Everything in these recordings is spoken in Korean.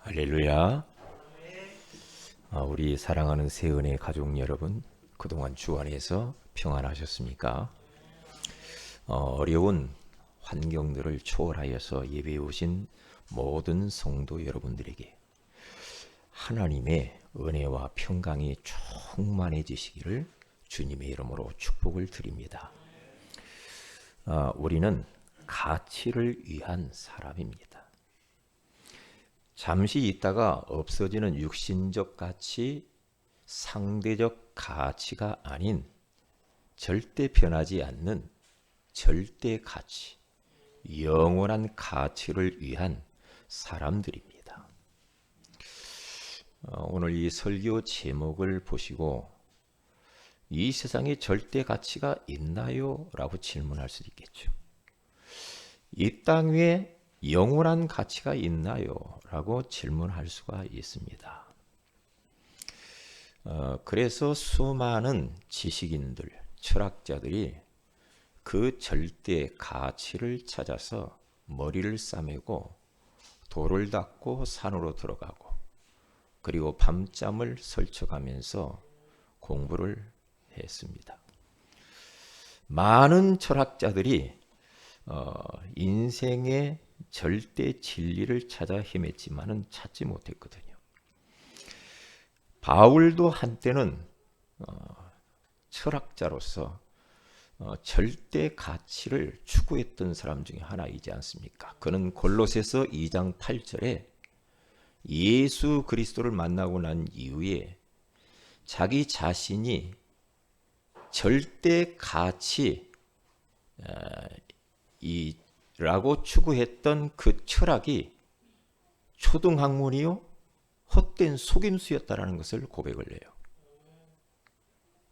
할렐루야. 우리 사랑하는 새은혜 가족 여러분, 그동안 주 안에서 평안하셨습니까? 어려운 환경들을 초월하여서 예배에 오신 모든 성도 여러분들에게 하나님의 은혜와 평강이 충만해지시기를 주님의 이름으로 축복을 드립니다. 우리는 가치를 위한 사람입니다. 잠시 있다가 없어지는 육신적 가치, 상대적 가치가 아닌 절대 변하지 않는 절대 가치, 영원한 가치를 위한 사람들입니다. 오늘 이 설교 제목을 보시고 이 세상에 절대 가치가 있나요? 라고 질문할 수도 있겠죠. 이 땅 위에 영원한 가치가 있나요? 라고 질문할 수가 있습니다. 그래서 수많은 지식인들, 철학자들이 그 절대 가치를 찾아서 머리를 싸매고 돌을 닦고 산으로 들어가고 그리고 밤잠을 설쳐가면서 공부를 했습니다. 많은 철학자들이 인생의 절대 진리를 찾아 헤맸지만은 찾지 못했거든요. 바울도 한때는 철학자로서 절대 가치를 추구했던 사람 중에 하나이지 않습니까? 그는 골로새서 2장 8절에 예수 그리스도를 만나고 난 이후에 자기 자신이 절대 가치 라고 추구했던 그 철학이 초등학문이요 헛된 속임수였다라는 것을 고백을 해요.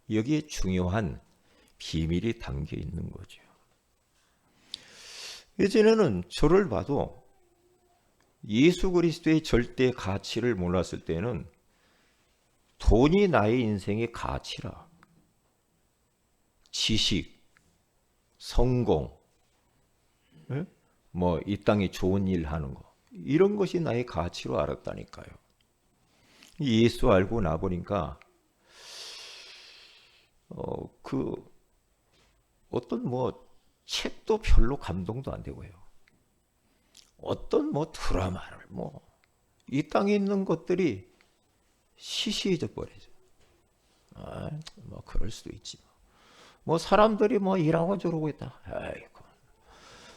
여기에 중요한 비밀이 담겨 있는 거죠. 예전에는 저를 봐도 예수 그리스도의 절대 가치를 몰랐을 때는 돈이 나의 인생의 가치라, 지식, 성공, 뭐 이 땅에 좋은 일 하는 거, 이런 것이 나의 가치로 알았다니까요. 예수 알고 나보니까 어떤 뭐 책도 별로 감동도 안 되고요. 어떤 뭐 드라마를 이 땅에 있는 것들이 시시해져 버리죠. 뭐 그럴 수도 있지. 뭐 사람들이 뭐 이러고 저러고 있다. 아이고,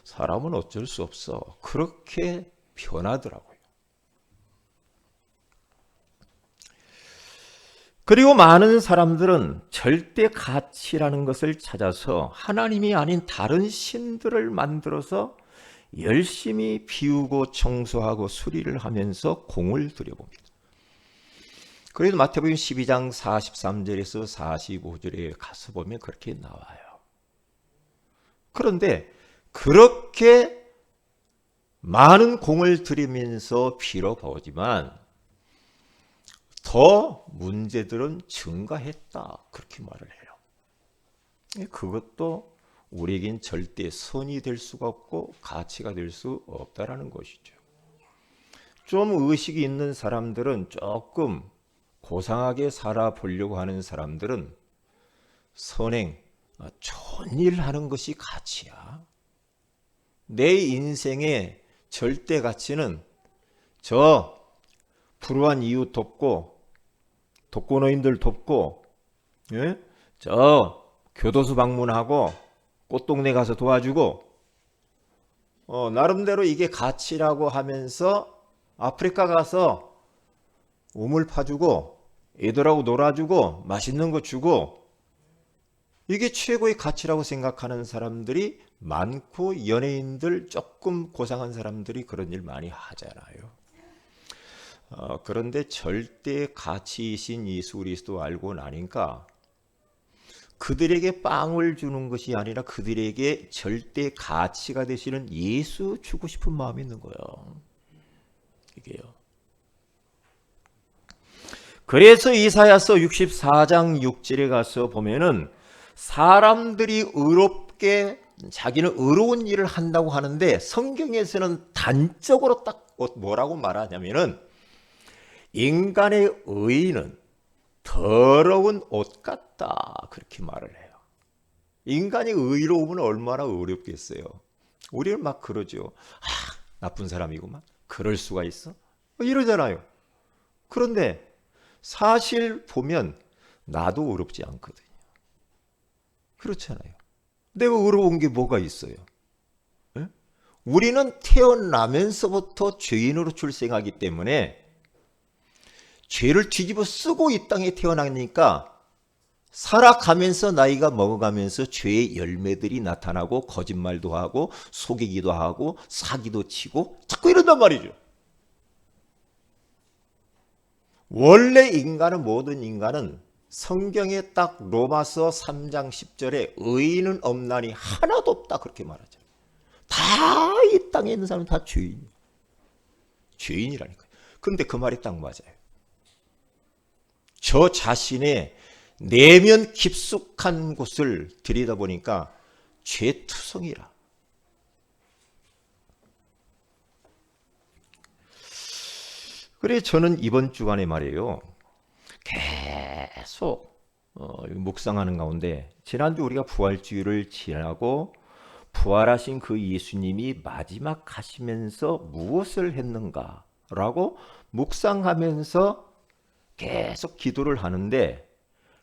사람은 어쩔 수 없어. 그렇게 변하더라고요. 그리고 많은 사람들은 절대 가치라는 것을 찾아서 하나님이 아닌 다른 신들을 만들어서 열심히 비우고 청소하고 수리를 하면서 공을 들여봅니다. 그래서 마태복음 12장 43절에서 45절에 가서 보면 그렇게 나와요. 그런데 그렇게 많은 공을 들이면서 빌어보지만 더 문제들은 증가했다, 그렇게 말을 해요. 그것도 우리에겐 절대 선이 될 수가 없고 가치가 될 수 없다라는 것이죠. 좀 의식이 있는 사람들은, 조금 고상하게 살아보려고 하는 사람들은 선행, 좋은 일 하는 것이 가치야. 내 인생의 절대 가치는 저 불우한 이웃 돕고, 독거노인들 돕고, 저 교도소 방문하고 꽃동네 가서 도와주고, 나름대로 이게 가치라고 하면서 아프리카 가서 우물 파주고 애들하고 놀아주고 맛있는 거 주고, 이게 최고의 가치라고 생각하는 사람들이 많고, 연예인들, 조금 고상한 사람들이 그런 일 많이 하잖아요. 그런데 절대 가치이신 예수 그리스도 알고 나니까 그들에게 빵을 주는 것이 아니라 그들에게 절대 가치가 되시는 예수 주고 싶은 마음이 있는 거예요. 이게요. 그래서 이사야서 64장 6절에 가서 보면은 사람들이 의롭게 자기는 의로운 일을 한다고 하는데 성경에서는 단적으로 딱 뭐라고 말하냐면은 인간의 의는 더러운 옷 같다 그렇게 말을 해요. 인간이 의로우면 얼마나 어렵겠어요. 우리는 막 그러죠. 나쁜 사람이구만. 그럴 수가 있어? 이러잖아요. 그런데 사실 보면 나도 어렵지 않거든요. 그렇잖아요. 내가 어려운 게 뭐가 있어요? 예? 우리는 태어나면서부터 죄인으로 출생하기 때문에 죄를 뒤집어 쓰고 이 땅에 태어나니까 살아가면서 나이가 먹어가면서 죄의 열매들이 나타나고 거짓말도 하고 속이기도 하고 사기도 치고 자꾸 이런단 말이죠. 원래 인간은 모든 인간은 성경에 딱 로마서 3장 10절에 의인은 없나니 하나도 없다 그렇게 말하죠. 다 이 땅에 있는 사람은 다 죄인이에요. 죄인이라니까요. 그런데 그 말이 딱 맞아요. 저 자신의 내면 깊숙한 곳을 들여다보니까 죄투성이라. 그래 저는 이번 주간에 말이에요. 계속 묵상하는 가운데 지난주 우리가 부활주일을 지나고 부활하신 그 예수님이 마지막 가시면서 무엇을 했는가라고 묵상하면서 계속 기도를 하는데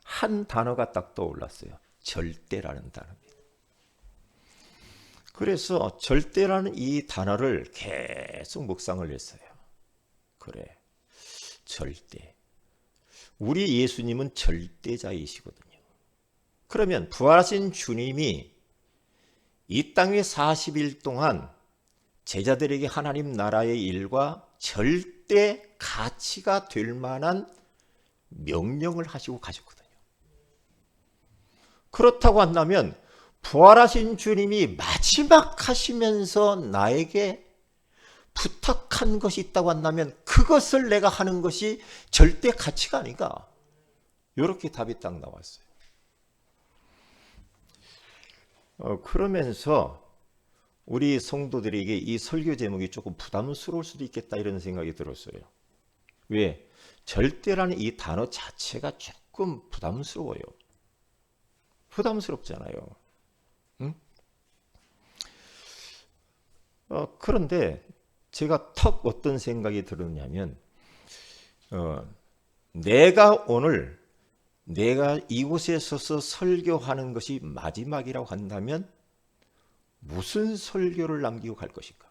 한 단어가 딱 떠올랐어요. 절대라는 단어입니다. 그래서 절대라는 이 단어를 계속 묵상을 했어요. 그래, 절대. 우리 예수님은 절대자이시거든요. 그러면 부활하신 주님이 이 땅에 40일 동안 제자들에게 하나님 나라의 일과 절대 가치가 될 만한 명령을 하시고 가셨거든요. 그렇다고 한다면 부활하신 주님이 마지막 하시면서 나에게 부탁한 것이 있다고 한다면 그것을 내가 하는 것이 절대 가치가 아닌가? 이렇게 답이 딱 나왔어요. 그러면서 우리 성도들에게 이 설교 제목이 조금 부담스러울 수도 있겠다 이런 생각이 들었어요. 왜? 절대라는 이 단어 자체가 조금 부담스러워요. 부담스럽잖아요. 응? 그런데 제가 턱 어떤 생각이 들었냐면 내가 이곳에 서서 설교하는 것이 마지막이라고 한다면 무슨 설교를 남기고 갈 것인가?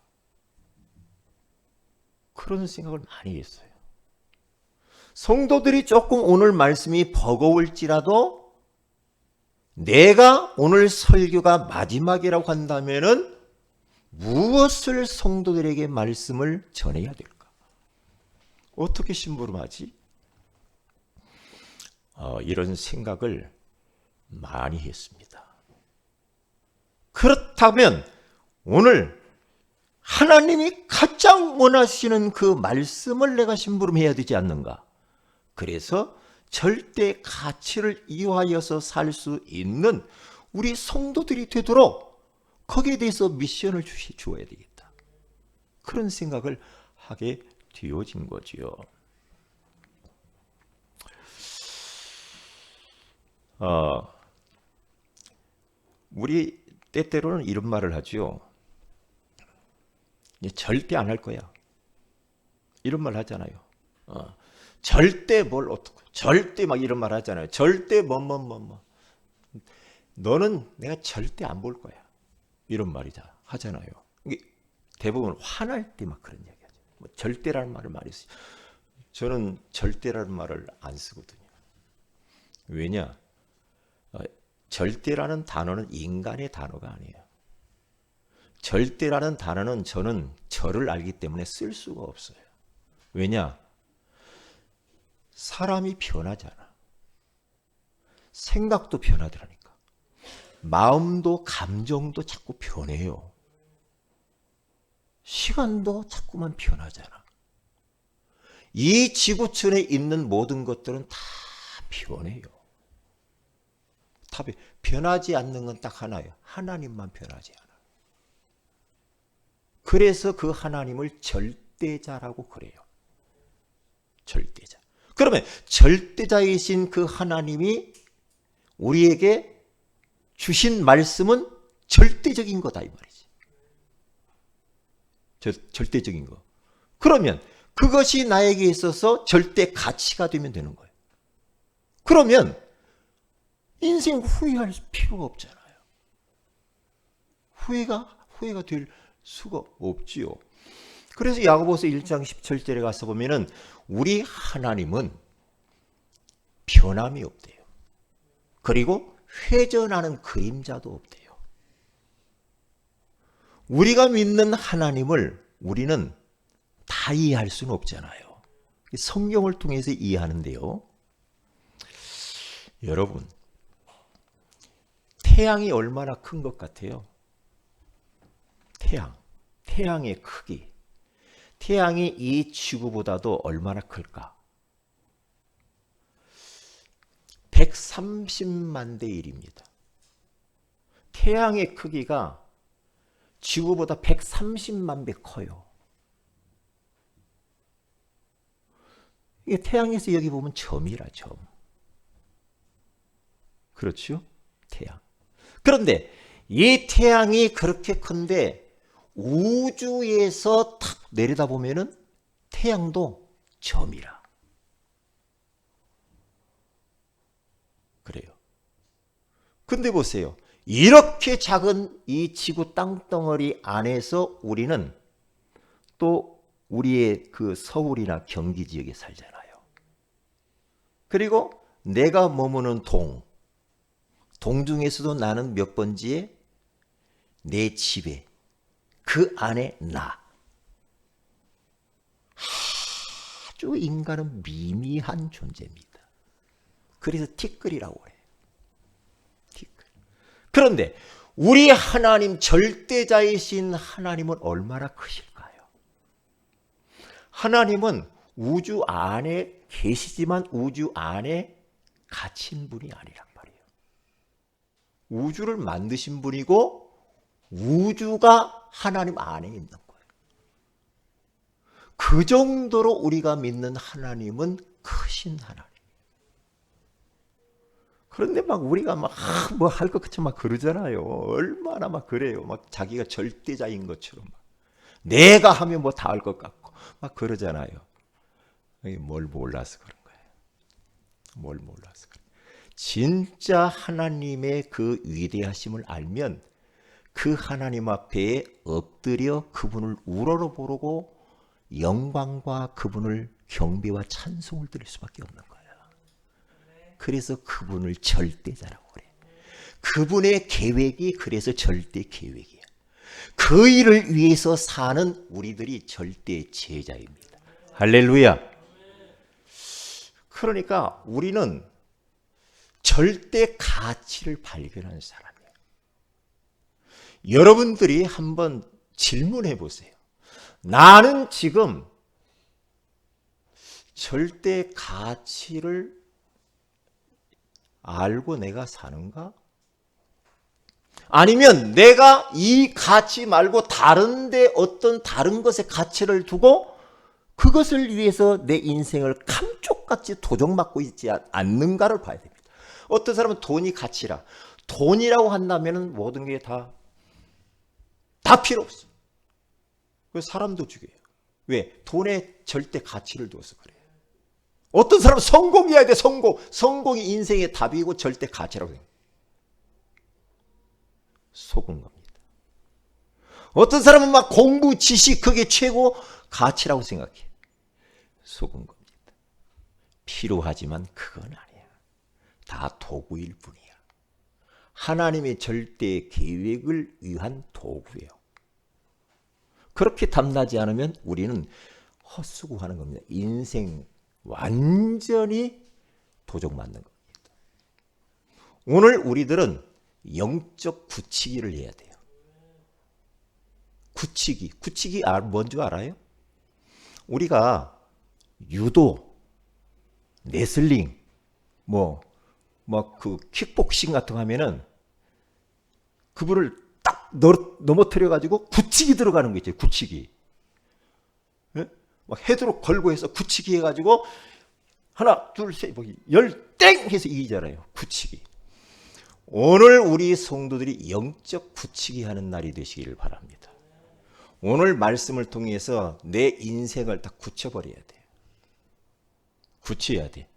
그런 생각을 많이 했어요. 성도들이 조금 오늘 말씀이 버거울지라도 내가 오늘 설교가 마지막이라고 한다면은 무엇을 성도들에게 말씀을 전해야 될까? 어떻게 심부름하지? 이런 생각을 많이 했습니다. 그렇다면 오늘 하나님이 가장 원하시는 그 말씀을 내가 심부름해야 되지 않는가? 그래서 절대 가치를 이화하여서 살 수 있는 우리 성도들이 되도록 거기에 대해서 미션을 주어야 되겠다. 그런 생각을 하게 되어진 거지요. 우리 때때로는 이런 말을 하죠. 절대 안 할 거야. 이런 말 하잖아요. 절대 뭘 어떻고, 절대 막 이런 말 하잖아요. 절대 뭐. 너는 내가 절대 안 볼 거야. 이런 말이다 하잖아요. 이게 대부분 화날 때 막 그런 얘기하죠. 뭐 절대라는 말을 많이 쓰죠. 저는 절대라는 말을 안 쓰거든요. 왜냐? 절대라는 단어는 인간의 단어가 아니에요. 절대라는 단어는 저는 저를 알기 때문에 쓸 수가 없어요. 왜냐? 사람이 변하잖아. 생각도 변하더라니까. 마음도 감정도 자꾸 변해요. 시간도 자꾸만 변하잖아. 이 지구촌에 있는 모든 것들은 다 변해요. 답이 변하지 않는 건 딱 하나예요. 하나님만 변하지 않아요. 그래서 그 하나님을 절대자라고 그래요. 절대자. 그러면 절대자이신 그 하나님이 우리에게 주신 말씀은 절대적인 거다 이 말이지. 절대적인 거. 그러면 그것이 나에게 있어서 절대 가치가 되면 되는 거예요. 그러면 인생 후회할 필요가 없잖아요. 후회가 될 수가 없지요. 그래서 야고보서 1장 17절에 가서 보면은 우리 하나님은 변함이 없대요. 그리고 회전하는 그림자도 없대요. 우리가 믿는 하나님을 우리는 다 이해할 수는 없잖아요. 성경을 통해서 이해하는데요. 여러분, 태양이 얼마나 큰 것 같아요? 태양의 크기. 태양이 이 지구보다도 얼마나 클까? 130만 대 1입니다. 태양의 크기가 지구보다 130만 배 커요. 이게 태양에서 여기 보면 점이라 점. 그렇죠? 태양. 그런데 이 태양이 그렇게 큰데 우주에서 탁 내려다보면은 태양도 점이라. 그래요. 근데 보세요. 이렇게 작은 이 지구 땅덩어리 안에서 우리는 또 우리의 그 서울이나 경기 지역에 살잖아요. 그리고 내가 머무는 동 중에서도 나는 몇 번지에 내 집에 그 안에 나. 아주 인간은 미미한 존재입니다. 그래서 티끌이라고 해요. 티끌. 그런데 우리 하나님 절대자이신 하나님은 얼마나 크실까요? 하나님은 우주 안에 계시지만 우주 안에 갇힌 분이 아니란 말이에요. 우주를 만드신 분이고 우주가 하나님 안에 있는 거예요. 그 정도로 우리가 믿는 하나님은 크신 하나님. 그런데 막 우리가 막 뭐 할 것 같이 막 그러잖아요. 얼마나 막 그래요. 막 자기가 절대자인 것처럼 막 내가 하면 뭐 다 할 것 같고 막 그러잖아요. 뭘 몰라서 그런 거예요. 뭘 몰라서 그래. 진짜 하나님의 그 위대하심을 알면 그 하나님 앞에 엎드려 그분을 우러러보고 영광과 그분을 경배와 찬송을 드릴 수밖에 없는 거예요. 그래서 그분을 절대자라고 그래요. 그분의 계획이 그래서 절대 계획이야. 그 일을 위해서 사는 우리들이 절대 제자입니다. 할렐루야. 그러니까 우리는 절대 가치를 발견하는 사람이에요. 여러분들이 한번 질문해 보세요. 나는 지금 절대 가치를 알고 내가 사는가? 아니면 내가 이 가치 말고 다른데 어떤 다른 것에 가치를 두고 그것을 위해서 내 인생을 감쪽같이 도적맞고 있지 않는가를 봐야 됩니다. 어떤 사람은 돈이 가치라. 돈이라고 한다면 모든 게 다 필요 없어. 그 사람도 죽여요. 왜? 돈에 절대 가치를 두어서 그래요. 어떤 사람은 성공해야 돼. 성공이 인생의 답이고 절대 가치라고 생각해요. 속은 겁니다. 어떤 사람은 막 공부, 지식 그게 최고 가치라고 생각해. 속은 겁니다. 필요하지만 그건 아니야. 다 도구일 뿐이야. 하나님의 절대 계획을 위한 도구예요. 그렇게 탐나지 않으면 우리는 헛수고하는 겁니다. 인생 완전히 도적맞는 겁니다. 오늘 우리들은 영적 굳히기를 해야 돼요. 굳히기 뭔지 알아요? 우리가 유도, 레슬링, 그 킥복싱 같은 거 하면은 그분을 딱 넘어뜨려 가지고 굳히기 들어가는 거 있죠. 굳히기. 예? 막 헤드로 걸고 해서 굳히기 해가지고 하나 둘 셋 뭐 열땡 해서 이기잖아요. 굳히기. 오늘 우리 성도들이 영적 굳히기 하는 날이 되시기를 바랍니다. 오늘 말씀을 통해서 내 인생을 다 굳혀버려야 돼요. 굳혀야 돼.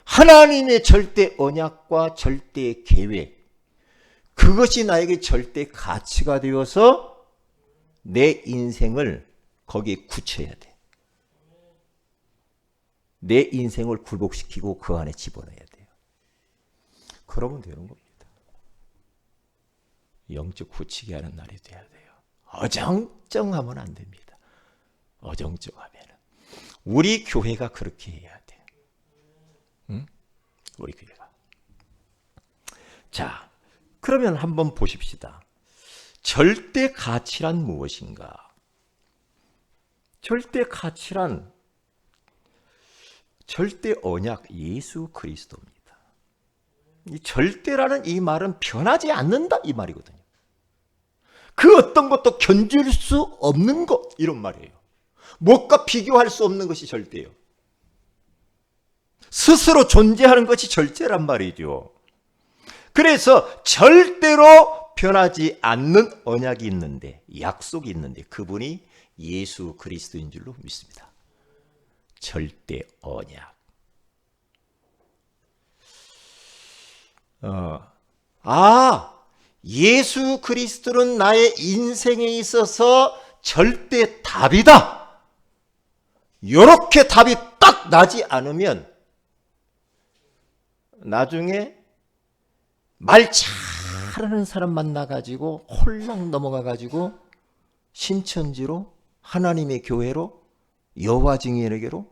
하나님의 절대 언약과 절대 계획, 그것이 나에게 절대 가치가 되어서 내 인생을 거기에 굳혀야 돼. 내 인생을 굴복시키고 그 안에 집어넣어야 돼요. 그러면 되는 겁니다. 영적 굳히게 하는 날이 돼야 돼요. 어정쩡하면 안 됩니다. 어정쩡하면 우리 교회가 그렇게 해야 돼요. 응? 우리 교회가. 자, 그러면 한번 보십시다. 절대 가치란 무엇인가? 절대 가치란 절대 언약 예수 그리스도입니다. 이 절대라는 이 말은 변하지 않는다 이 말이거든요. 그 어떤 것도 견줄 수 없는 것 이런 말이에요. 무엇과 비교할 수 없는 것이 절대예요. 스스로 존재하는 것이 절대란 말이죠. 그래서 절대로 변하지 않는 언약이 있는데, 약속이 있는데 그분이 예수 그리스도인 줄로 믿습니다. 절대 언약. 예수 그리스도는 나의 인생에 있어서 절대 답이다. 이렇게 답이 딱 나지 않으면 나중에 말 잘하는 사람 만나가지고 홀랑 넘어가가지고 신천지로 하나님의 교회로 여호와 증인에게로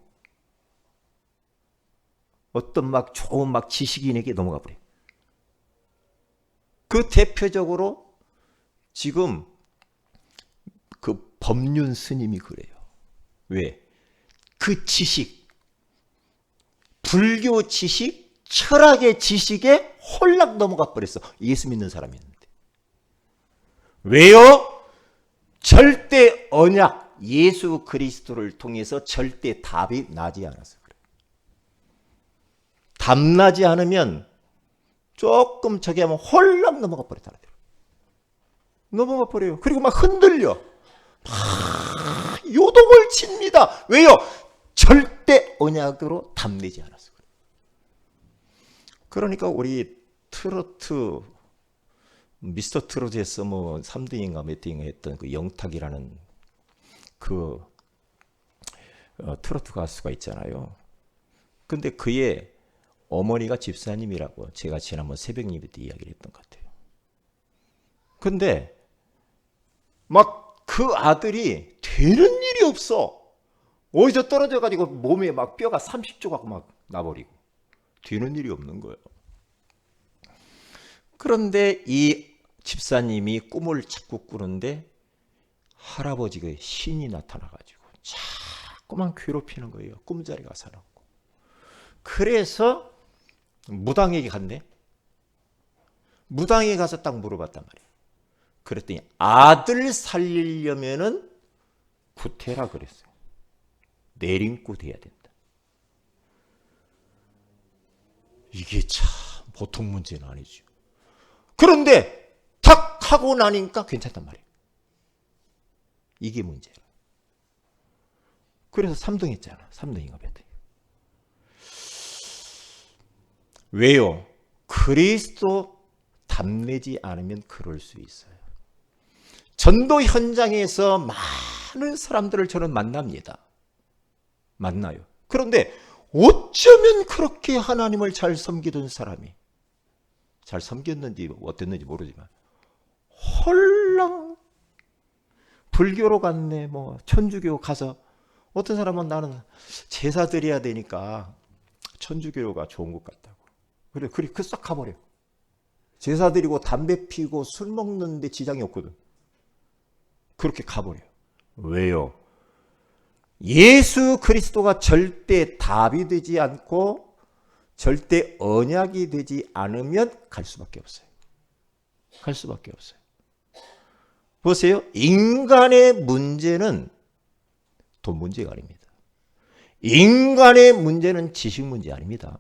어떤 막 좋은 막 지식인에게 넘어가 버려요. 그 대표적으로 지금 그 법륜 스님이 그래요. 왜? 그 지식, 불교 지식, 철학의 지식에 홀락 넘어가 버렸어. 예수 믿는 사람이 있는데. 왜요? 절대 언약, 예수 그리스도를 통해서 절대 답이 나지 않아서 그래요. 답 나지 않으면 조금 저기 하면 홀랑 넘어가 버렸다는 거예요. 넘어가 버려요. 그리고 막 흔들려. 막 요동을 칩니다. 왜요? 절대 언약으로 답내지 않았어. 그러니까 우리 트로트 미스터 트롯에서 뭐 3등인가 몇 등인가 했던 그 영탁이라는 그 트로트 가수가 있잖아요. 근데 그의 어머니가 집사님이라고 제가 지난번 새벽 예배 때 이야기를 했던 것 같아요. 근데 막 그 아들이 되는 일이 없어. 어디서 떨어져가지고 몸에 막 뼈가 30조각 막 나버리고 되는 일이 없는 거예요. 그런데 이 집사님이 꿈을 자꾸 꾸는데 할아버지가 신이 나타나가지고 자꾸만 괴롭히는 거예요. 꿈자리가 사납고. 그래서 무당에게 갔네. 무당에 가서 딱 물어봤단 말이에요. 그랬더니 아들 살리려면은 구태라 그랬어요. 내림굿 해야 된다. 이게 참 보통 문제는 아니죠. 그런데 탁 하고 나니까 괜찮단 말이에요. 이게 문제예요. 그래서 3등 했잖아. 3등인가 몇 등. 왜요? 그리스도 답내지 않으면 그럴 수 있어요. 전도 현장에서 많은 사람들을 저는 만납니다. 만나요. 그런데 어쩌면 그렇게 하나님을 잘 섬기던 사람이 잘 섬겼는지 어땠는지 모르지만 홀랑 불교로 갔네, 뭐 천주교 가서 어떤 사람은 나는 제사 드려야 되니까 천주교가 좋은 것 같다고. 그래 그 싹 가버려. 제사 드리고 담배 피고 술 먹는데 지장이 없거든. 그렇게 가버려요. 왜요? 예수 그리스도가 절대 답이 되지 않고 절대 언약이 되지 않으면 갈 수밖에 없어요. 갈 수밖에 없어요. 보세요. 인간의 문제는 돈 문제가 아닙니다. 인간의 문제는 지식 문제 아닙니다.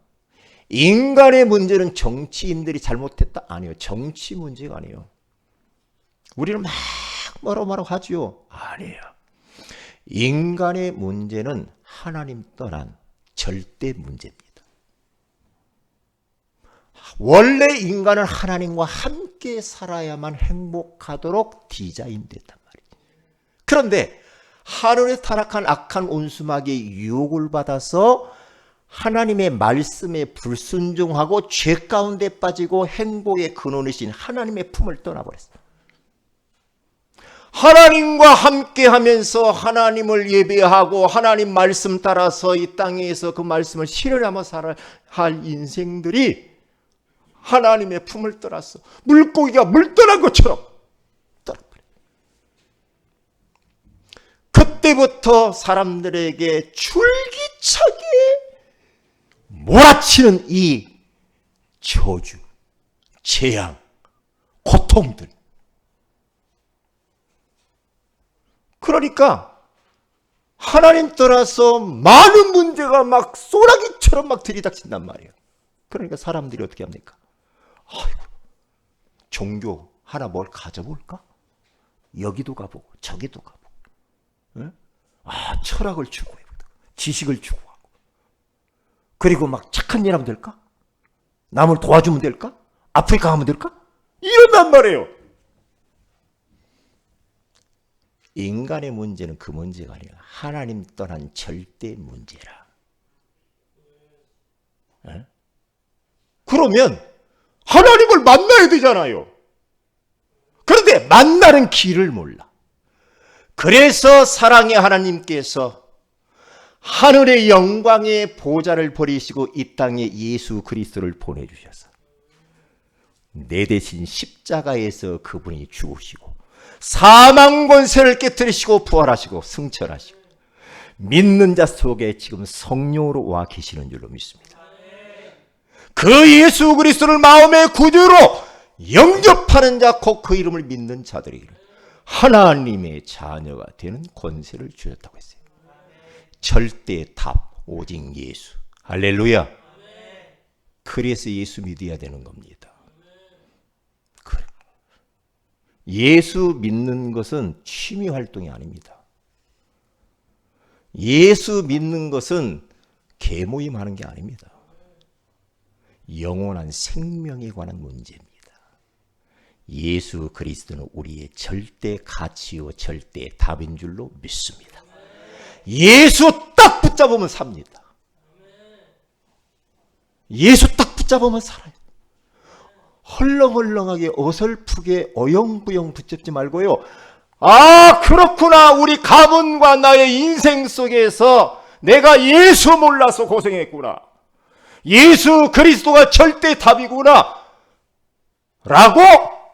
인간의 문제는 정치인들이 잘못했다? 아니요. 정치 문제가 아니에요. 우리는 막 뭐라고 하지요? 아니에요. 인간의 문제는 하나님 떠난 절대 문제입니다. 원래 인간은 하나님과 함께 살아야만 행복하도록 디자인됐단 말이에요. 그런데 하늘에 타락한 악한 온수마귀의 유혹을 받아서 하나님의 말씀에 불순종하고 죄 가운데 빠지고 행복의 근원이신 하나님의 품을 떠나버렸어요. 하나님과 함께 하면서 하나님을 예배하고 하나님 말씀 따라서 이 땅에서 그 말씀을 실현하며 살아야 할 인생들이 하나님의 품을 떠났어. 물고기가 물 떠난 것처럼 떠나버려요. 그때부터 사람들에게 줄기차게 몰아치는 이 저주, 재앙, 고통들. 그러니까 하나님 떠나서 많은 문제가 막 쏘라기처럼 막 들이닥친단 말이에요. 그러니까 사람들이 어떻게 합니까? 아이고, 종교 하나 뭘 가져볼까? 여기도 가보고 저기도 가보고, 응? 철학을 추구해, 지식을 추구하고, 그리고 막 착한 일 하면 될까? 남을 도와주면 될까? 아프리카 가면 될까? 이런단 말이에요. 인간의 문제는 그 문제가 아니라 하나님 떠난 절대 문제라. 에? 그러면 하나님을 만나야 되잖아요. 그런데 만나는 길을 몰라. 그래서 사랑의 하나님께서 하늘의 영광의 보좌를 버리시고 이 땅에 예수 그리스도를 보내주셔서 내 대신 십자가에서 그분이 죽으시고 사망 권세를 깨뜨리시고 부활하시고 승천하시고 믿는 자 속에 지금 성령으로 와 계시는 줄로 믿습니다. 그 예수 그리스도를 마음의 구주로 영접하는 자 곧 그 이름을 믿는 자들에게 하나님의 자녀가 되는 권세를 주셨다고 했어요. 절대 답 오직 예수. 할렐루야. 그래서 예수 믿어야 되는 겁니다. 그래. 예수 믿는 것은 취미 활동이 아닙니다. 예수 믿는 것은 계모임 하는 게 아닙니다. 영원한 생명에 관한 문제입니다. 예수 그리스도는 우리의 절대 가치요 절대 답인 줄로 믿습니다. 예수 딱 붙잡으면 삽니다. 예수 딱 붙잡으면 살아요. 헐렁헐렁하게 어설프게 어영부영 붙잡지 말고요. 그렇구나. 우리 가문과 나의 인생 속에서 내가 예수 몰라서 고생했구나. 예수 그리스도가 절대 답이구나. 라고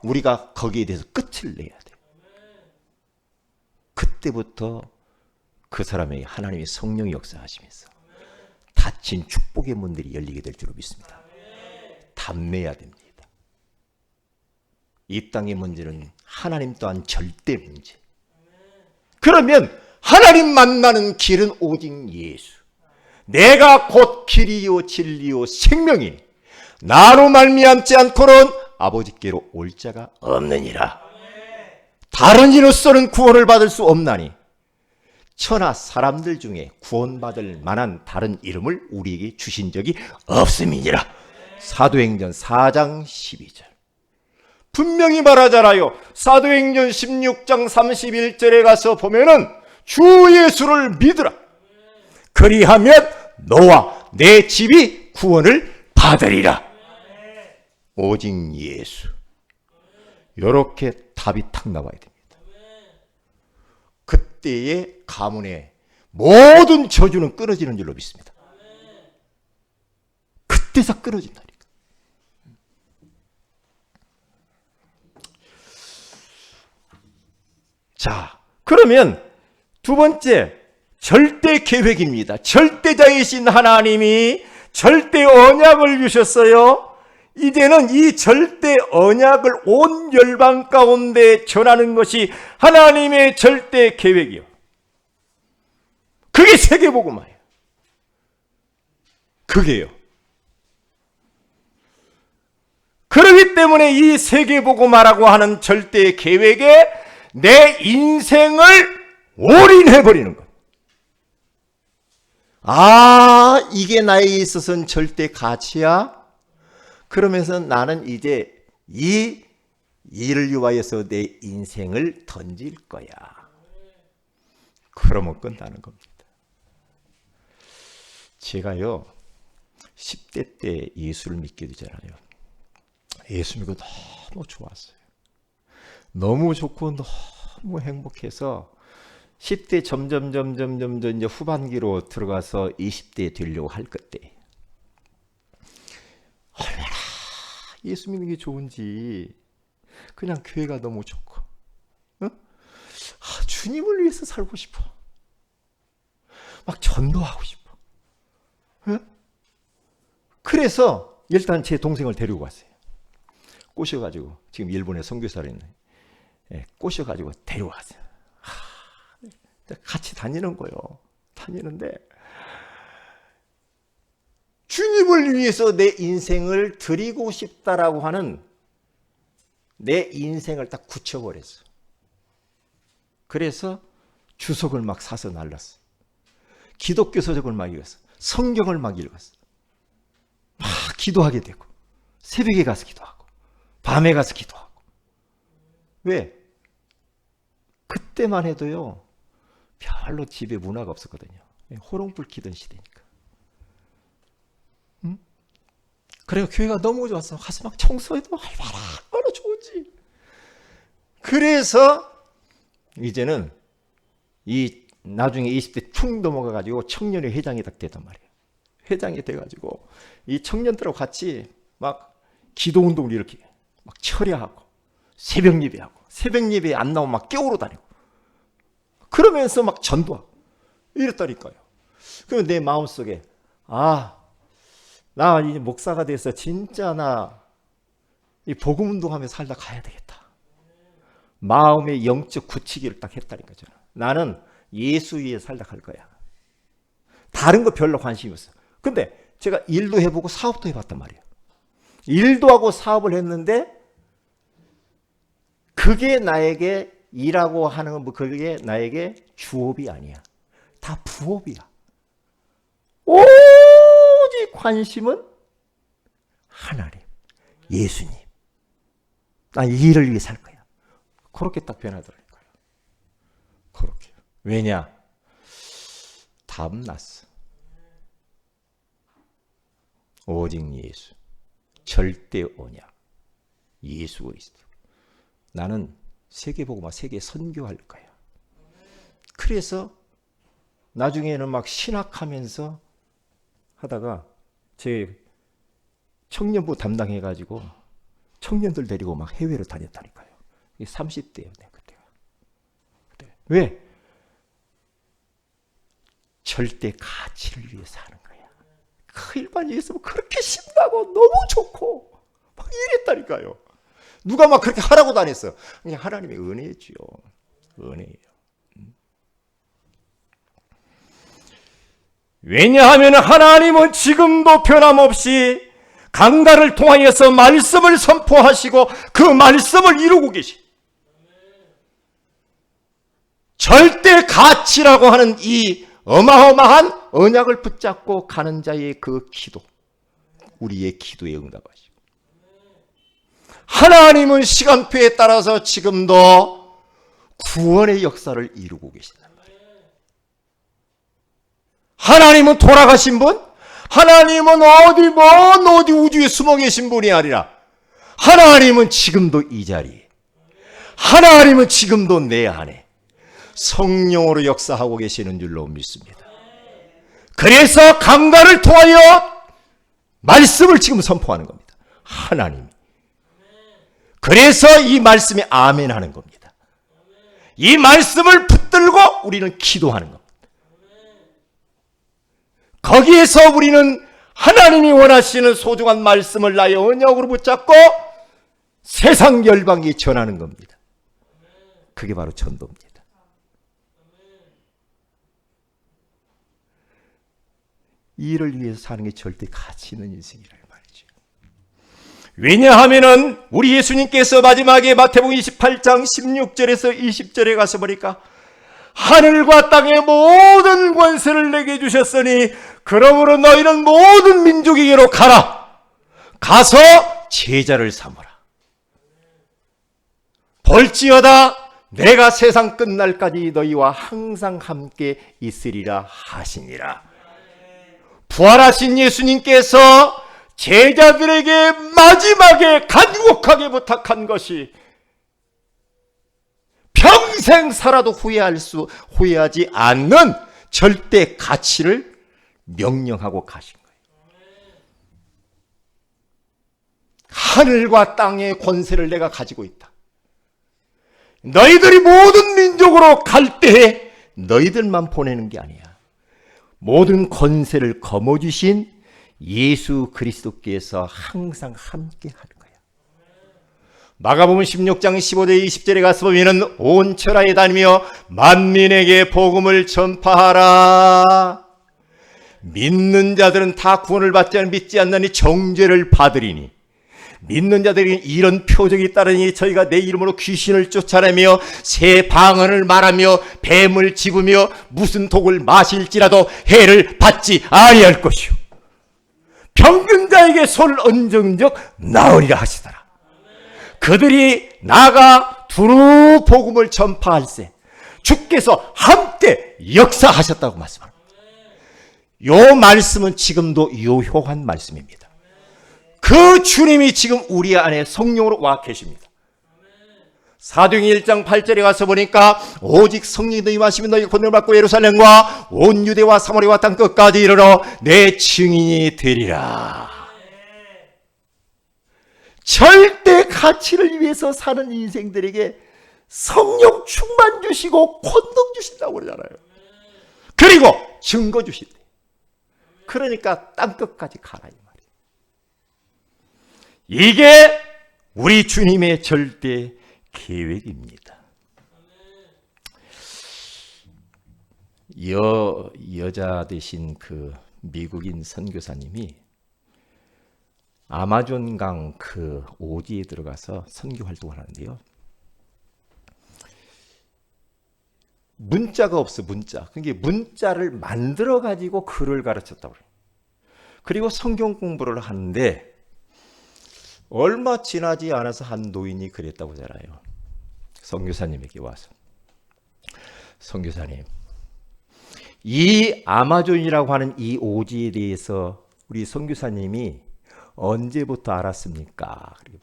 우리가 거기에 대해서 끝을 내야 돼요. 그때부터 그 사람에게 하나님의 성령이 역사하시면서 닫힌 축복의 문들이 열리게 될 줄로 믿습니다. 답내야 됩니다. 이 땅의 문제는 하나님 또한 절대 문제. 그러면 하나님 만나는 길은 오직 예수. 내가 곧 길이요 진리요 생명이니 나로 말미암지 않고는 아버지께로 올 자가 없느니라. 다른 이로서는 구원을 받을 수 없나니 천하 사람들 중에 구원받을 만한 다른 이름을 우리에게 주신 적이 없음이니라. 사도행전 4장 12절. 분명히 말하잖아요. 사도행전 16장 31절에 가서 보면은 주 예수를 믿으라. 그리하면 너와 내 집이 구원을 받으리라. 오직 예수. 이렇게 답이 탁 나와야 됩니다. 그때의 가문의 모든 저주는 끊어지는 줄로 믿습니다. 그때서 끊어진다니까. 자, 그러면 두 번째 절대 계획입니다. 절대자이신 하나님이 절대 언약을 주셨어요. 이제는 이 절대 언약을 온 열방 가운데 전하는 것이 하나님의 절대 계획이요. 그게 세계복음화예요. 그게요. 그렇기 때문에 이 세계복음화라고 하는 절대 계획에 내 인생을 올인해버리는 거예요. 아, 이게 나에게 있어서는 절대 가치야? 그러면서 나는 이제 이 일을 위하여서 내 인생을 던질 거야. 그러면 끝나는 겁니다. 제가요 10대 때 예수를 믿게 되잖아요. 예수 믿고 너무 좋았어요. 너무 좋고 너무 행복해서 10대 점점 이제 후반기로 들어가서 20대 되려고 할 그때 얼마나 예수 믿는 게 좋은지, 그냥 교회가 너무 좋고, 주님을 위해서 살고 싶어. 막 전도하고 싶어. 그래서 일단 제 동생을 데리고 갔어요. 꼬셔가지고, 지금 일본에 선교사로 있는, 꼬셔가지고 데리고 갔어요. 같이 다니는 거예요. 다니는데 주님을 위해서 내 인생을 드리고 싶다라고 하는 내 인생을 딱 굳혀버렸어. 그래서 주석을 막 사서 날랐어. 기독교 서적을 막 읽었어. 성경을 막 읽었어. 막 기도하게 되고, 새벽에 가서 기도하고, 밤에 가서 기도하고. 왜? 그때만 해도요 별로 집에 문화가 없었거든요. 호롱불 켜던 시대니까. 그래서 교회가 너무 좋았어. 가서 막 청소해도 얼마나 좋은지. 그래서 이제는 이 나중에 20대 퉁 넘어가가지고 청년회 회장이 딱 되단 말이에요. 회장이 돼가지고 이 청년들하고 같이 막 기도 운동을 이렇게 막 철야하고 새벽 예배하고, 새벽 예배 안 나오면 막 깨우러 다니고, 그러면서 막 전도하고 이랬다니까요. 그러면 내 마음속에 나 이제 목사가 돼서 진짜 나 이 복음 운동하면서 살다 가야 되겠다. 마음의 영적 굳히기를 딱 했다니까. 저는 나는 예수 위에 살다 갈 거야. 다른 거 별로 관심이 없어. 근데 제가 일도 해보고 사업도 해봤단 말이에요. 일도 하고 사업을 했는데 그게 나에게 일하고 하는 거, 그게 나에게 주업이 아니야. 다 부업이야. 오직 관심은 하나님, 예수님. 난 이 일을 위해 살 거야. 그렇게 딱 변하더라고요. 그렇게. 왜냐? 답 났어. 오직 예수. 절대 언약. 예수 그리스도. 나는 세계복음화, 세계 선교할 거야. 그래서 나중에는 막 신학하면서 하다가 제 청년부 담당해가지고 청년들 데리고 막 해외로 다녔다니까요. 30대예요, 그때가. 왜? 절대 가치를 위해 사는 거야. 그 일반인이 있으면 그렇게 신나고 너무 좋고 막 이랬다니까요. 누가 막 그렇게 하라고 다녔어. 그냥 하나님의 은혜지요. 은혜예요. 왜냐하면 하나님은 지금도 변함없이 강가를 통하여서 말씀을 선포하시고 그 말씀을 이루고 계시. 절대 가치라고 하는 이 어마어마한 언약을 붙잡고 가는 자의 그 기도, 우리의 기도에 응답하시고, 하나님은 시간표에 따라서 지금도 구원의 역사를 이루고 계신단 말이에요. 하나님은 돌아가신 분, 하나님은 어디 우주에 숨어 계신 분이 아니라 하나님은 지금도 이 자리에, 하나님은 지금도 내 안에 성령으로 역사하고 계시는 줄로 믿습니다. 그래서 강가를 통하여 말씀을 지금 선포하는 겁니다. 하나님. 그래서 이 말씀에 아멘 하는 겁니다. 이 말씀을 붙들고 우리는 기도하는 겁니다. 거기에서 우리는 하나님이 원하시는 소중한 말씀을 나의 언약으로 붙잡고 세상 열방에 전하는 겁니다. 그게 바로 전도입니다. 이를 위해서 사는 게 절대 가치 있는 인생이란 말이죠. 왜냐하면은 우리 예수님께서 마지막에 마태복음 28장 16절에서 20절에 가서 보니까 하늘과 땅의 모든 권세를 내게 주셨으니 그러므로 너희는 모든 민족에게로 가라. 가서 제자를 삼으라. 볼지어다 내가 세상 끝날까지 너희와 항상 함께 있으리라 하시니라. 부활하신 예수님께서 제자들에게 마지막에 간곡하게 부탁한 것이 평생 살아도 후회하지 않는 절대 가치를 명령하고 가신 거예요. 하늘과 땅의 권세를 내가 가지고 있다. 너희들이 모든 민족으로 갈 때에 너희들만 보내는 게 아니야. 모든 권세를 거머쥐신 예수 그리스도께서 항상 함께 하는 거야. 마가복음 16장 15절 20절에 가서 보면은 온 천하에 다니며 만민에게 복음을 전파하라. 믿는 자들은 다 구원을 받지 않으니 믿지 않나니 정죄를 받으리니 믿는 자들이 이런 표적이 따르니 저희가 내 이름으로 귀신을 쫓아내며 새 방언을 말하며 뱀을 집으며 무슨 독을 마실지라도 해를 받지 아니할 것이요 병든 자에게 손을 얹은 적 나으리라 하시더라. 그들이 나가 두루 복음을 전파할세 주께서 함께 역사하셨다고 말씀합니다. 이 말씀은 지금도 유효한 말씀입니다. 그 주님이 지금 우리 안에 성령으로 와 계십니다. 사도행전 1장 8절에 가서 보니까 오직 성령이 너희 마시면 너희가 권능을 받고 예루살렘과 온 유대와 사마리아와 땅 끝까지 이르러 내 증인이 되리라. 절대 가치를 위해서 사는 인생들에게 성령 충만 주시고 권능 주신다고 그러잖아요. 그리고 증거 주신대. 그러니까 땅 끝까지 가라 이 말이에요. 이게 우리 주님의 절대 계획입니다. 여자 되신 그 미국인 선교사님이 아마존강 그 오지에 들어가서 선교 활동을 하는데요. 문자가 없어, 문자. 그러니까 문자를 만들어 가지고 글을 가르쳤다고 그래요. 그리고 성경 공부를 하는데 얼마 지나지 않아서 한 노인이 그랬다고 하잖아요. 선교사님에게 와서. 선교사님, 이 아마존이라고 하는 이 오지에 대해서 우리 선교사님이 언제부터 알았습니까? 그렇게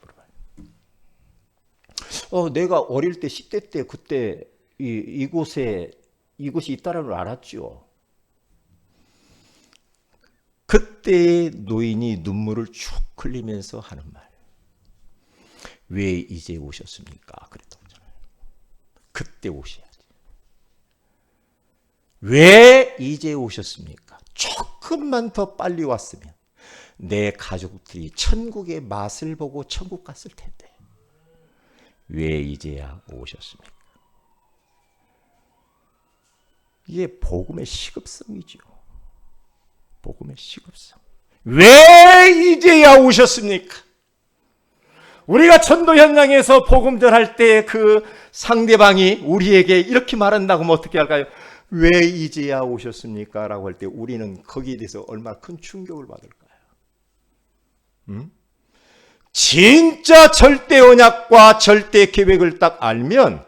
물어봐요. 내가 어릴 때 10대 때 그때 이곳이 있다는 걸 알았죠. 그때 노인이 눈물을 쭉 흘리면서 하는 말. 왜 이제 오셨습니까? 그랬다고 하잖아요. 그때 오셔야지. 왜 이제 오셨습니까? 조금만 더 빨리 왔으면 내 가족들이 천국의 맛을 보고 천국 갔을 텐데 왜 이제야 오셨습니까? 이게 복음의 시급성이죠. 복음의 시급성. 왜 이제야 오셨습니까? 우리가 전도 현장에서 복음 전할 때 그 상대방이 우리에게 이렇게 말한다고 하면 어떻게 할까요? 왜 이제야 오셨습니까? 라고 할 때 우리는 거기에 대해서 얼마나 큰 충격을 받을까요? 진짜 절대 언약과 절대 계획을 딱 알면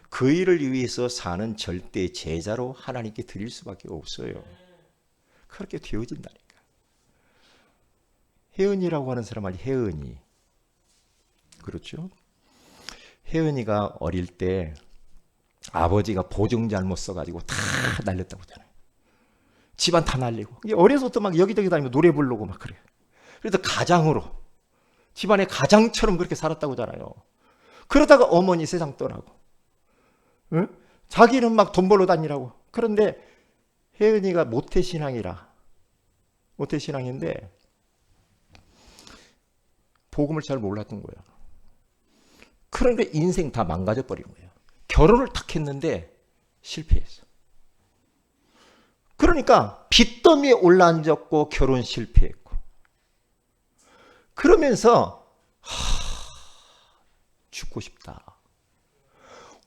그 일을 위해서 사는 절대 제자로 하나님께 드릴 수밖에 없어요. 그렇게 되어진다니까. 혜은이라고 하는 사람 아니 혜은이. 그렇죠? 혜은이가 어릴 때 아버지가 보증 잘못 써가지고 다 날렸다고 하잖아요. 집안 다 날리고. 어려서부터 막 여기저기 다니면 노래 부르고 막 그래요. 그래서 가장으로 집안의 가장처럼 그렇게 살았다고 하잖아요. 그러다가 어머니 세상 떠나고. 응? 자기는 막 돈 벌러 다니라고. 그런데 혜은이가 모태신앙인데 복음을 잘 몰랐던 거예요. 그런데 인생 다 망가져 버린 거예요. 결혼을 탁 했는데 실패했어. 그러니까 빚더미에 올라앉았고 결혼 실패했고 그러면서 죽고 싶다.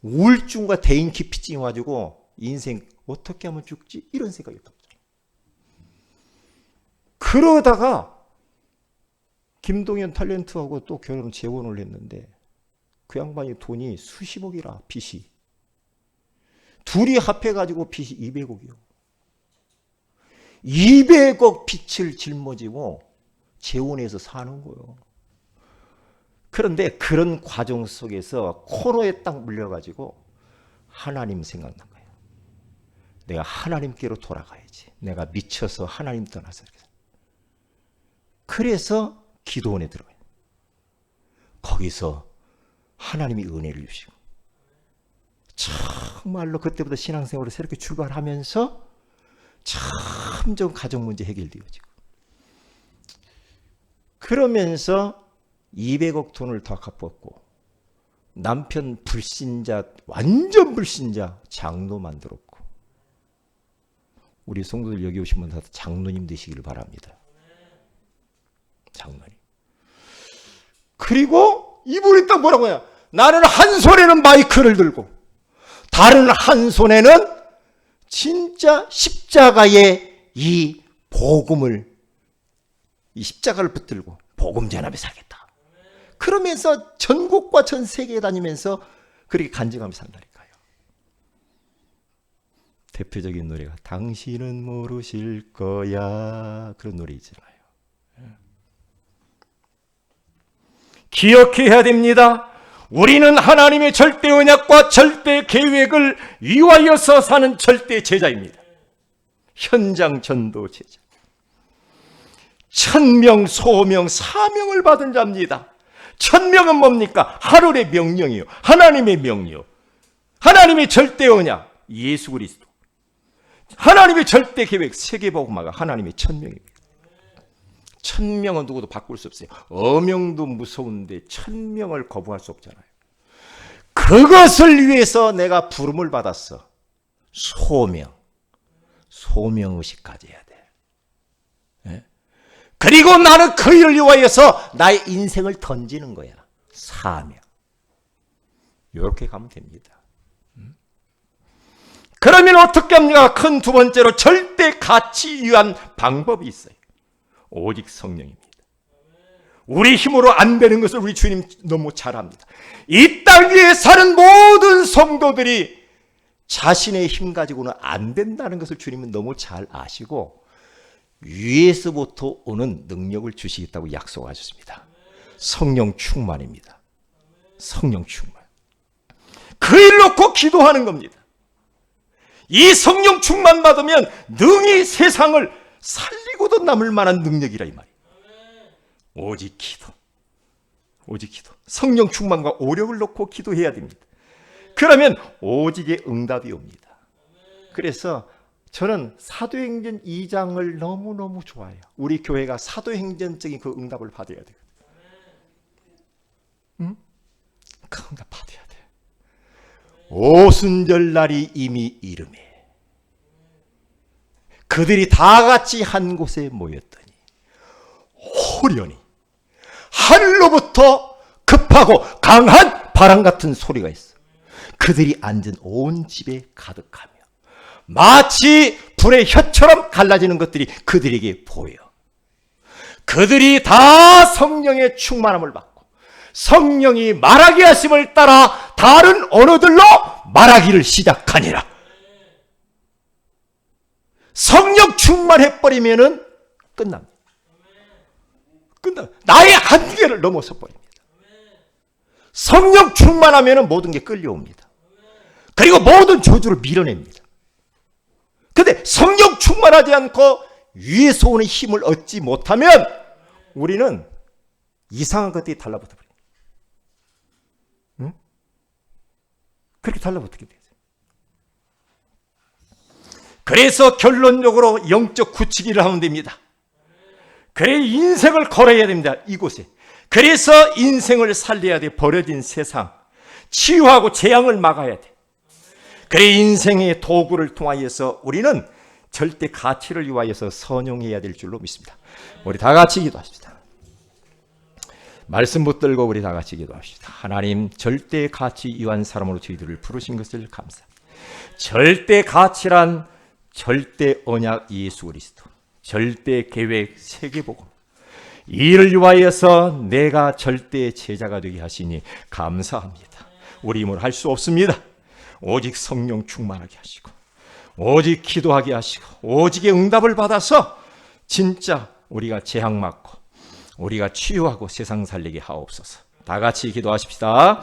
우울증과 대인기피증이 와가지고 인생 어떻게 하면 죽지? 이런 생각이 딱 들어요. 그러다가 김동현 탤런트하고 또 결혼 재혼을 했는데 그 양반이 돈이 수십억이라 빚이. 둘이 합해가지고 빚이 200억이요. 200억 빚을 짊어지고 재혼해서 사는 거예요. 그런데 그런 과정 속에서 코너에 딱 물려가지고 하나님 생각난 거예요. 내가 하나님께로 돌아가야지. 내가 미쳐서 하나님 떠나서. 그래서 기도원에 들어가요. 거기서 하나님이 은혜를 주시고 정말로 그때부터 신앙생활을 새롭게 출발하면서 점점 가정 문제 해결되어지고 그러면서 200억 돈을 더 갚았고 남편 불신자 완전 불신자 장로 만들었고 우리 성도들 여기 오시면 다 장로님 되시기를 바랍니다. 장로님. 그리고 이분이 딱 뭐라고 해요? 나는 한 손에는 마이크를 들고 다른 한 손에는 진짜 십자가의 이 복음을 이 십자가를 붙들고 복음 전하며 살겠다. 그러면서 전국과 전 세계에 다니면서 그렇게 간증하며 산다니까요. 대표적인 노래가 당신은 모르실 거야 그런 노래 있잖아요. 기억해야 됩니다. 우리는 하나님의 절대 언약과 절대 계획을 위하여서 사는 절대 제자입니다. 현장 전도 제자. 천명, 소명, 사명을 받은 자입니다. 천명은 뭡니까? 하늘의 명령이요. 하나님의 명령. 하나님의 절대 언약, 예수 그리스도. 하나님의 절대 계획, 세계복음화가 하나님의 천명입니다. 천명은 누구도 바꿀 수 없어요. 어명도 무서운데 천명을 거부할 수 없잖아요. 그것을 위해서 내가 부름을 받았어. 소명. 소명의식 가져야 돼. 네? 그리고 나는 그 일을 위하여서 나의 인생을 던지는 거야. 사명. 이렇게 가면 됩니다. 그러면 어떻게 합니까? 큰 두 번째로 절대 가치 위한 방법이 있어요. 오직 성령입니다. 우리 힘으로 안 되는 것을 우리 주님 너무 잘 압니다. 이 땅 위에 사는 모든 성도들이 자신의 힘 가지고는 안 된다는 것을 주님은 너무 잘 아시고 위에서부터 오는 능력을 주시겠다고 약속하셨습니다. 성령 충만입니다. 성령 충만. 그 일 놓고 기도하는 겁니다. 이 성령 충만 받으면 능히 세상을 살리고도 남을 만한 능력이라 이 말이에요. 오직 기도. 오직 기도. 성령 충만과 오력을 놓고 기도해야 됩니다. 그러면 오직의 응답이 옵니다. 그래서 저는 사도행전 2장을 너무너무 좋아해요. 우리 교회가 사도행전적인 그 응답을 받아야 돼요. 응? 그 응답 받아야 돼. 오순절날이 이미 이르매 그들이 다 같이 한 곳에 모였더니 호련히 하늘로부터 급하고 강한 바람 같은 소리가 있어. 그들이 앉은 온 집에 가득하며 마치 불의 혀처럼 갈라지는 것들이 그들에게 보여. 그들이 다 성령의 충만함을 받고 성령이 말하게 하심을 따라 다른 언어들로 말하기를 시작하니라. 성령 충만해버리면은 끝납니다. 나의 한계를 넘어서 버립니다. 성령 충만하면은 모든 게 끌려옵니다. 그리고 모든 저주를 밀어냅니다. 근데 성령 충만하지 않고 위에서 오는 힘을 얻지 못하면 우리는 이상한 것들이 달라붙어 버립니다. 응? 그렇게 달라붙게 돼요. 그래서 결론적으로 영적 굳히기를 하면 됩니다. 그래 인생을 걸어야 됩니다. 이곳에. 그래서 인생을 살려야 돼. 버려진 세상. 치유하고 재앙을 막아야 돼. 그래 인생의 도구를 통하여서 우리는 절대 가치를 위하여서 선용해야 될 줄로 믿습니다. 우리 다 같이 기도합시다. 말씀 붙들고 우리 다 같이 기도합시다. 하나님, 절대 가치 이완 사람으로 저희들을 부르신 것을 감사합니다. 절대 가치란 절대 언약 예수 그리스도, 절대 계획 세계복음, 이를 위하여서 내가 절대 제자가 되게 하시니 감사합니다. 우리 힘으로 할 수 없습니다. 오직 성령 충만하게 하시고, 오직 기도하게 하시고, 오직의 응답을 받아서 진짜 우리가 재앙 맞고 우리가 치유하고 세상 살리게 하옵소서. 다 같이 기도하십시다.